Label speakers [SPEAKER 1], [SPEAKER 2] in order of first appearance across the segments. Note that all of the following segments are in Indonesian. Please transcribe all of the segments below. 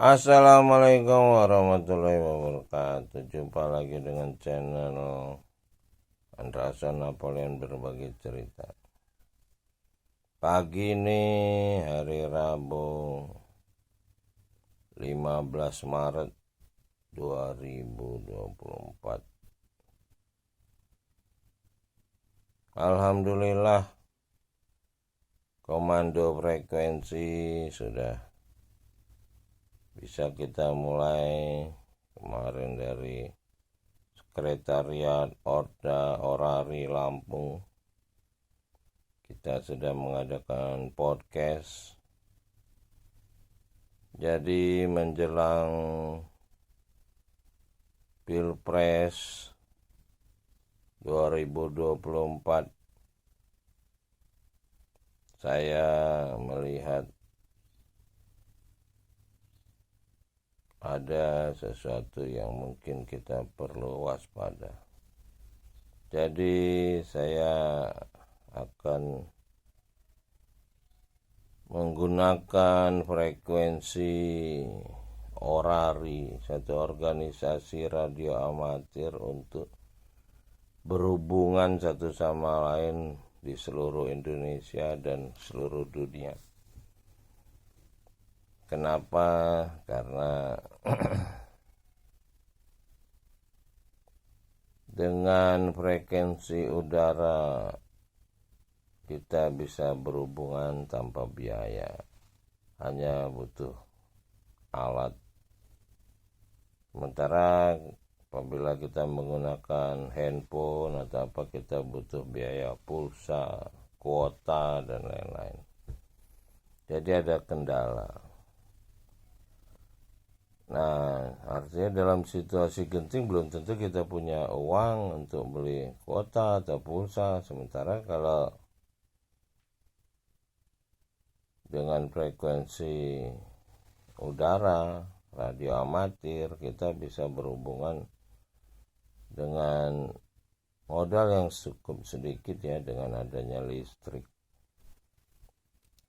[SPEAKER 1] Assalamualaikum warahmatullahi wabarakatuh. Jumpa lagi dengan channel Andrason Napoleon Berbagi Cerita. Pagi ini hari Rabu 15 Maret 2024. Alhamdulillah, komando frekuensi sudah bisa kita mulai kemarin dari Sekretariat Orari Lampung. Kita sudah mengadakan podcast. Jadi menjelang Pilpres 2024, saya melihat ada sesuatu yang mungkin kita perlu waspada. Jadi saya akan menggunakan frekuensi Orari, satu organisasi radio amatir, untuk berhubungan satu sama lain di seluruh Indonesia dan seluruh dunia. Kenapa? Karena dengan frekuensi udara kita bisa berhubungan tanpa biaya, hanya butuh alat. Sementara apabila kita menggunakan handphone atau apa, kita butuh biaya pulsa, kuota, dan lain-lain. Jadi ada kendala. Nah, artinya dalam situasi genting belum tentu kita punya uang untuk beli kuota atau pulsa. Sementara kalau dengan frekuensi udara, radio amatir, kita bisa berhubungan dengan modal yang cukup sedikit ya, dengan adanya listrik.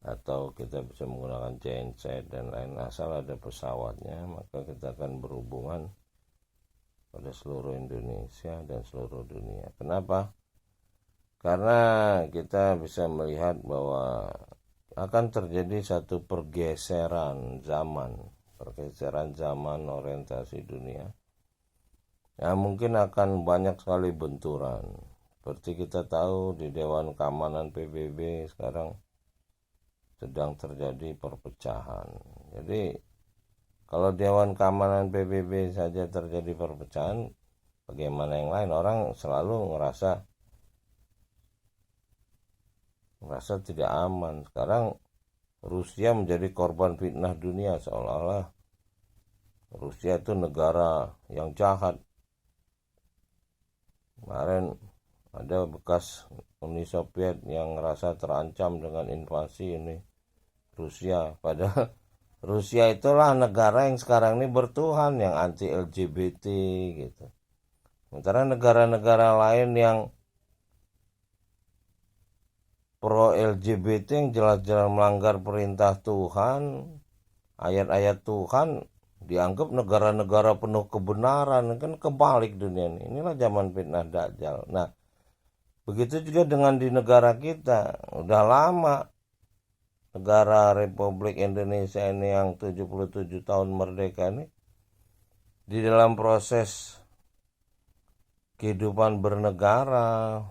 [SPEAKER 1] Atau kita bisa menggunakan genset dan lain, asal ada pesawatnya, maka kita akan berhubungan pada seluruh Indonesia dan seluruh dunia. Kenapa? Karena kita bisa melihat bahwa akan terjadi satu pergeseran zaman orientasi dunia. Ya, mungkin akan banyak sekali benturan. Seperti kita tahu di Dewan Keamanan PBB sekarang sedang terjadi perpecahan. Jadi kalau Dewan Keamanan PBB saja terjadi perpecahan, bagaimana yang lain? Orang selalu ngerasa tidak aman. Sekarang Rusia menjadi korban fitnah dunia, seolah-olah Rusia itu negara yang jahat. Kemarin ada bekas Uni Soviet yang ngerasa terancam dengan invasi ini Rusia. Padahal Rusia itulah negara yang sekarang ini bertuhan, yang anti LGBT gitu. Sementara negara-negara lain yang pro LGBT yang jelas-jelas melanggar perintah Tuhan, ayat-ayat Tuhan, dianggap negara-negara penuh kebenaran. Kan kebalik dunia ini. Inilah zaman fitnah Dajjal. Nah, begitu juga dengan di negara kita. Udah lama negara Republik Indonesia ini yang 77 tahun merdeka ini, di dalam proses kehidupan bernegara,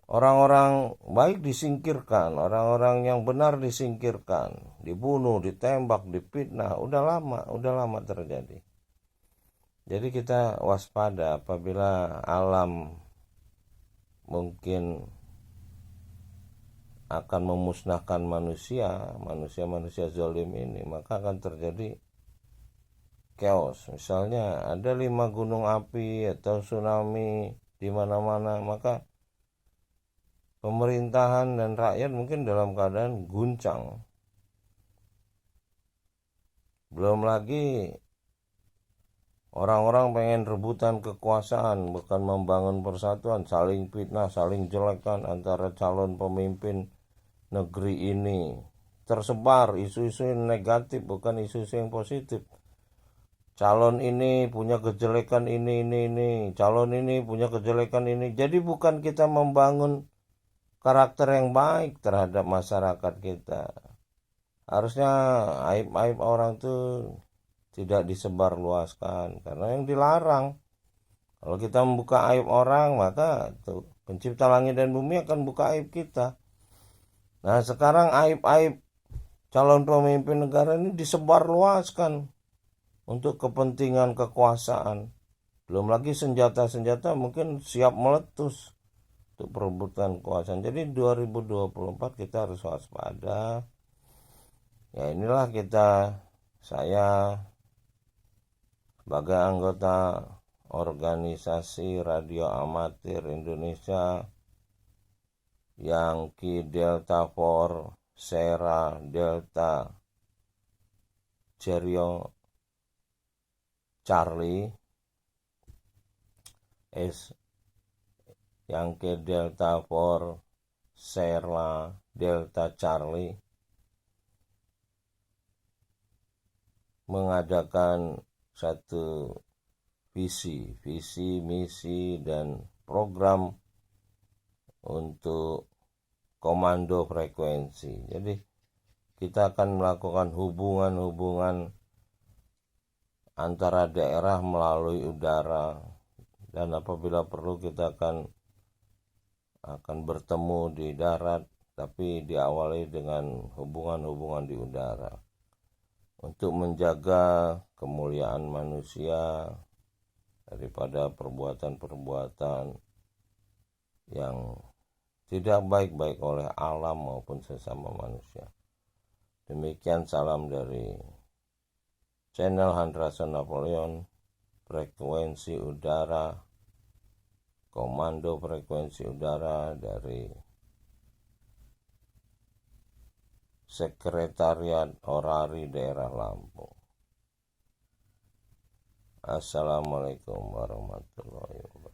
[SPEAKER 1] orang-orang baik disingkirkan, orang-orang yang benar disingkirkan, dibunuh, ditembak, difitnah. Udah lama terjadi. Jadi kita waspada apabila alam mungkin akan memusnahkan manusia zalim ini, maka akan terjadi chaos. Misalnya ada 5 gunung api atau tsunami di mana-mana, maka pemerintahan dan rakyat mungkin dalam keadaan guncang. Belum lagi orang-orang pengen rebutan kekuasaan, bukan membangun persatuan, saling fitnah, saling jelekkan antara calon pemimpin negeri ini, tersebar isu-isu yang negatif, bukan isu-isu yang positif. Calon ini punya kejelekan ini, calon ini punya kejelekan ini. Jadi bukan kita membangun karakter yang baik terhadap masyarakat kita. Harusnya aib-aib orang tuh tidak disebarluaskan, karena yang dilarang. Kalau kita membuka aib orang, maka tuh pencipta langit dan bumi akan buka aib kita. Nah, sekarang aib-aib calon pemimpin negara ini disebarluaskan untuk kepentingan kekuasaan. Belum lagi senjata-senjata mungkin siap meletus untuk perebutan kekuasaan. Jadi 2024 kita harus waspada. Ya inilah saya sebagai anggota organisasi radio amatir Indonesia Yankee Delta 4 Sierra Delta Charlie Yankee Delta 4 Sierra Delta Charlie mengadakan satu visi, misi, dan program untuk komando frekuensi. Jadi kita akan melakukan hubungan antara daerah melalui udara, dan apabila perlu kita akan bertemu di darat, tapi diawali dengan hubungan di udara untuk menjaga kemuliaan manusia daripada perbuatan-perbuatan yang tidak baik-baik oleh alam maupun sesama manusia. Demikian salam dari channel Handrason Napoleon, frekuensi udara, komando frekuensi udara dari Sekretariat Orari Daerah Lampung. Assalamualaikum warahmatullahi wabarakatuh.